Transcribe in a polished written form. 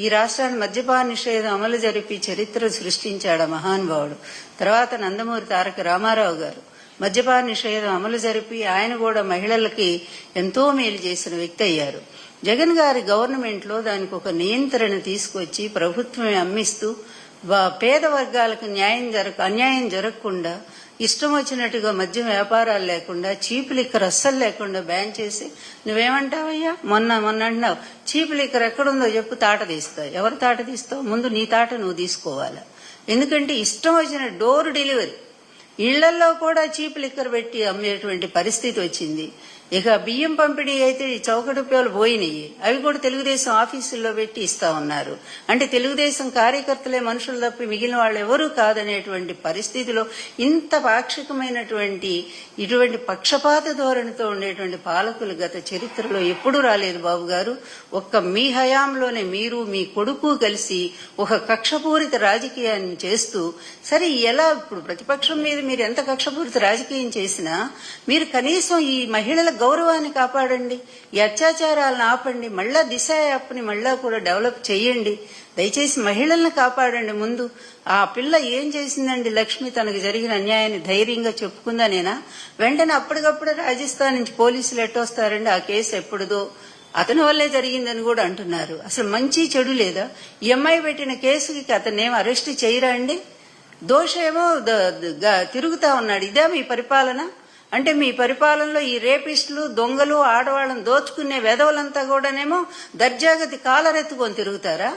ఈ రాష్ట్రాన్ని మద్యపాన నిషేధం అమలు జరిపి చరిత్ర సృష్టించాడు మహానుభావుడు. తర్వాత నందమూరి తారక రామారావు గారు మద్యపాన నిషేధం అమలు జరిపి ఆయన కూడా మహిళలకి ఎంతో మేలు చేసిన వ్యక్తి అయ్యారు. జగన్ గారి గవర్నమెంట్ లో దానికి ఒక నియంత్రణ తీసుకొచ్చి ప్రభుత్వమే అమ్మిస్తూ పేద వర్గాలకు అన్యాయం జరగకుండా ఇష్టం వచ్చినట్టుగా మద్యం వ్యాపారాలు లేకుండా చీప్ లిక్కర్ అస్సలు లేకుండా బ్యాన్ చేసి నువ్వేమంటావయ్యా మొన్న అంటున్నావు చీప్ లిక్కర్ ఎక్కడుందో చెప్పు, తాట తీస్తావు. ఎవరు తాట తీస్తావు? ముందు నీ తాట నువ్వు తీసుకోవాలా. ఎందుకంటే ఇష్టం వచ్చిన డోర్ డెలివరీ ఇళ్లలో కూడా చీప్ లిక్కర్ పెట్టి అమ్మేటువంటి పరిస్థితి వచ్చింది. ఇక బియ్యం పంపిణీ అయితే చౌకటి రూపాయలు పోయినాయి, అవి కూడా తెలుగుదేశం ఆఫీసుల్లో పెట్టి ఇస్తా ఉన్నారు. అంటే తెలుగుదేశం కార్యకర్తలే మనుషులు తప్పి మిగిలిన వాళ్ళు ఎవరూ కాదనేటువంటి పరిస్థితిలో ఇంత పాక్షికమైనటువంటి ఇటువంటి పక్షపాత ధోరణితో ఉండేటువంటి పాలకులు గత చరిత్రలో ఎప్పుడూ రాలేదు బాబు గారు. ఒక్క మీ హయాంలోనే మీరు మీ కొడుకు కలిసి ఒక కక్షపూరిత రాజకీయాన్ని చేస్తూ, సరే ఎలా ఇప్పుడు ప్రతిపక్షం మీద మీరు ఎంత కక్షపూరిత రాజకీయం చేసినా మీరు కనీసం ఈ మహిళల గౌరవాన్ని కాపాడండి, ఈ అత్యాచారాలను ఆపండి, మళ్ళా దిశ యాప్ని మళ్ళా కూడా డెవలప్ చేయండి. దయచేసి మహిళల్ని కాపాడండి. ముందు ఆ పిల్ల ఏం చేసిందండి లక్ష్మి, తనకు జరిగిన అన్యాయాన్ని ధైర్యంగా చెప్పుకుందా? నేనా వెంటనే అప్పటికప్పుడు రాజస్థాన్ నుంచి పోలీసులు ఎట్టొస్తారండి, ఆ కేసు ఎప్పుడుదో అతని వల్లే జరిగిందని కూడా అంటున్నారు. అసలు మంచి చెడు లేదా? ఈ అమ్మాయి పెట్టిన కేసుకి అతన్నేమో అరెస్ట్ చేయరా అండి? దోషేమో తిరుగుతా ఉన్నాడు. ఇదే మీ పరిపాలన? అంటే మీ పరిపాలనలో ఈ రేపిస్టులు, దొంగలు, ఆడవాళ్ళని దోచుకునే వెధవలంతా కూడానేమో దర్జాగతి కాలరెత్తుకొని తిరుగుతారా?